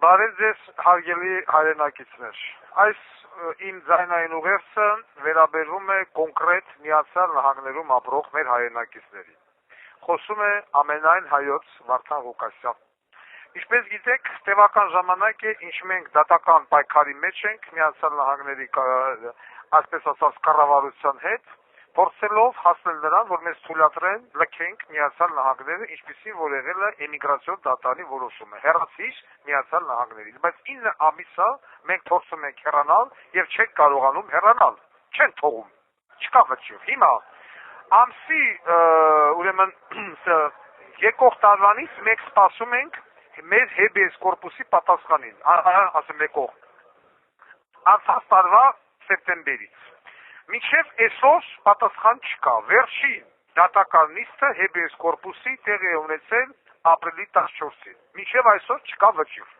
Բարև ձեզ հարգելի հայրենակիցներ, այս իմ ձայնային ուղերձը վերաբերում է կոնկրետ Միացյալ Նահանգներում ապրող մեր հայրենակիցներին։ Խոսում է ամենայն հայոց Վարդան Ղուկասյան։ Ինչպես գիտեք, տևական ժամանակ է, ինչ մենք դատական պայքարի մեջ ենք Միացյալ Նահանգների այսպես ասած կառավարության հետ, փորձելով հասնել նրան, որ մեզ թույլատրեն լքենք Միացյալ Նահանգները, ինչպիսին որ եղել է էմիգրացիոն դատարանի որոշումը, հեռացիր Միացյալ Նահանգներից, բայց 9 ամիսա մենք փորձում ենք հեռանալ եւ չենք կարողանում հեռանալ, չեն թողում, չկա վճիռ։ Հիմա ամսի ուրեմն եկող տարվանից մենք սպասում ենք մեր հեբիես կորպուսի պատասխանին, ասեմ եկող անցած տարվա սեպտեմբերից։ Մինչև այսօր պատասխան չկա, վերջին դատական նիստը հեբիես կորպուսի տեղի է ունեցել ապրիլի 14-ին, մինչև այսօր չկա վճիռ։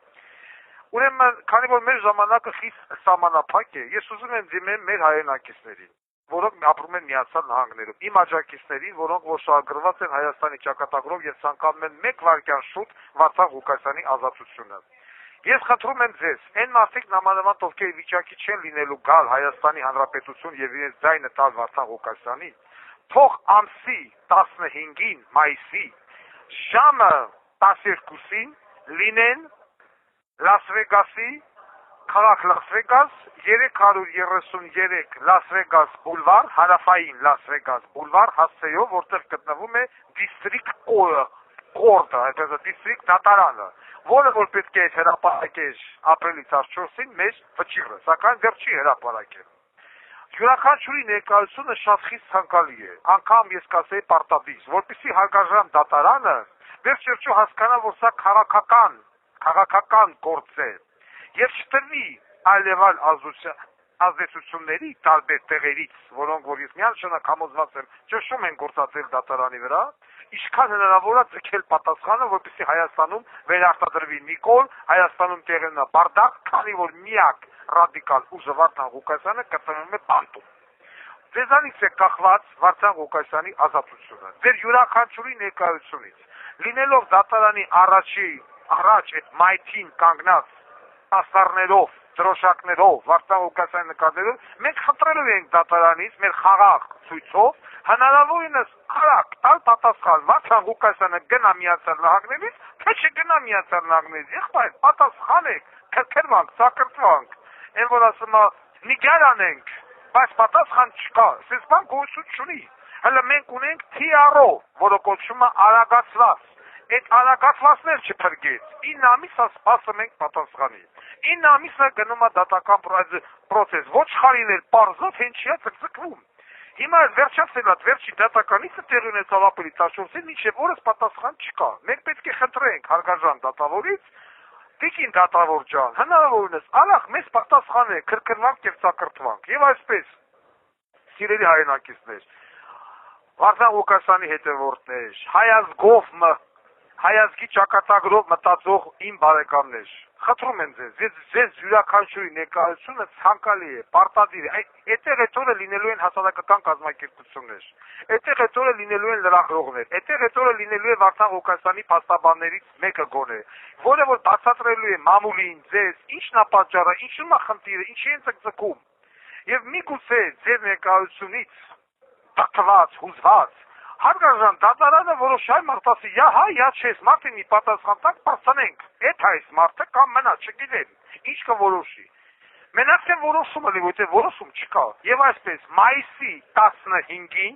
Ուրեմն, քանի որ մեր ժամանակը խիստ սահմանափակ է, ես ուզում եմ դիմեմ մեր հայրենակիցներին, որոնք ապրում են Միացյալ Նահանգներում, իմ աջակիցներին, որոնք որոշագրված են Հայաստանի ճակատագրով եւ ցանկանում են 1 վայրկյան շուտ Վարդան Ղուկասյանի ազատությունը։ Ես խնդրում եմ ձեզ, այն մարդիկ նամանավանդ ովքեր վիճակի չեն լինելու գալ Հայաստանի Հանրապետություն եւ իրենց ձայնը տալ Վարդան Ղուկասյանին, թող ամսի 15-ին մայիսի ժամը 12-ին լինեն Լաս Վեգասի քաղաք Լաս Վեգաս 333 Լաս Վեգաս բուլվար, հարավային Լաս Վեգաս բուլվար հասցեով, որտեղ գտնվում է դիստրիկտ կորտը, այսպես դիստրիկտ դատարանը, որը որ պետք է հրապարակեր ապրիլի 14-ին մեր վճիռը, սակայն դեռ չի հրապարակել։ Յուրաքանչյուրի ներկայությունը շատ խիստ ցանկալի է, անգամ ես կասեի պարտադիր, որպեսզի հարգարժան դատարանը վերջերճու հասկանա, որ սա քաղաքական գործ է եւ չտրվի այլևալ ազդեցությունների տարբեր տեղերից, որոնք որ ես միանշանակ համոզված եմ ճնշում են գործածել դատարանի վրա, ինչքան հնարավոր է ձգել պատասխանը, որպեսզի Հայաստանում վերարտադրվի մի կոլ, Հայաստանում տեղի ունենա բարդակ, քանի որ միակ ռադիկալ ուժը Վարդան Ղուկասյանը գտնվում է բանտում։ Ձեզանից է կախված Վարդան Ղուկասյանի ազատությունը։ Ձեր յուրաքանչյուրի ներկայությունից, լինելով դատարանի առաջ այդ մայթին կանգնած աստառներով, դրոշակներով, Վարդան Ղուկասյանի նկատելով, մենք խնդրելու ենք դատարանից մեր խաղաղ ցույցով հնարավորինս արագ տալ պատասխան Վարդան Ղուկասյանը գնա Միացյալ Նահանգներից, թե չգնա Միացյալ Նահանգներից, եղբայր, պատասխանեք, քրքրվանք, սակրտվանք, այն որ ասում է նիգար անենք, բայց պատասխան չկա, սենց բան գոյություն չունի։ Հələ մենք ունենք TRO, որը կոչվում է արագացված, այդ արագացվածներ չփրկեց, 9 ամիսա սպասում ենք պատասխանի, 9 ամիսա գնում է դատական պրոցես, ոչխարիներ պարզով հենչիա ձգձգվում։ Հիմա վերջացել է վերջի դատականիցը տեղի ունեցավ ապրիլի 14-ին, մինչև օրս պատասխան չկա։ Մենք պետք է խնդրենք հարգարժան դատավորից, տիկին դատավոր ջան, հնարավորինս արագ մեզ պատասխանեք, քրքրվանք եւ սակրտվանք։ Եվ այսպես, սիրելի հայրենակիցներ, Վարդան Ղուկասյանի հետևորդներ, հայազգի ճակատագրով մտածող իմ բարեկամներ, խնդրում եմ ձեզ յուրաքանչյուրի ներկայությունը ցանկալի է, պարտադիր է, այդտեղ այդ օրը լինելու են հասարակական կազմակերպություններ, այդտեղ այդ օրը լինելու են լրագրողներ, այդտեղ այդ օրը լինելու է Վարդան Ղուկասյանի փաստաբաններից մեկը գոնե, որը որ բացատրելու է մամուլին, ձեզ, ինչն է պատճառը, ինչու՞մ է խնդիրը, ինչի են ձգձգում, եւ միգուցե ձեր ներկայությունից տկված, հուզված հարգարժան դատարանը որոշայ մարդասի, հա, յա չես, մարդը մի պատասխան տակ պարծանենք, էդ այս մարդը կամ մնա, չգիտեմ, ինչ կորոշի։ Մենակ թե որոշումը լի, որտեղ որոշում չկա։ Եվ այսպես, մայիսի 15-ին,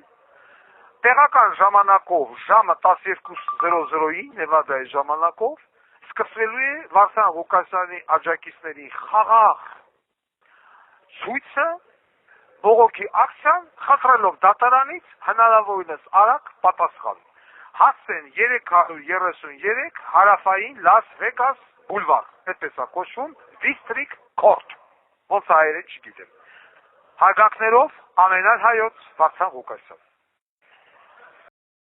տեղական ժամանակով, ժամը 12:00-ին, Նևադայի ժամանակով, սկսվելու է Վարդան Ղուկասյանի աջակիցների խաղաղ ցույցը, բողոքի ակցիան, խնդրելով դատարանից հնարավորինս արագ պատասխան։ Հասցեն 333 հարավային Լաս Վեգաս բուլվար, այդպես է կոչվում, դիստրիկտ կորտ, ոնց հայերեն չգիտեմ։ Հարգանքներով ամենայն հայոց Վարդան Ղուկասյան։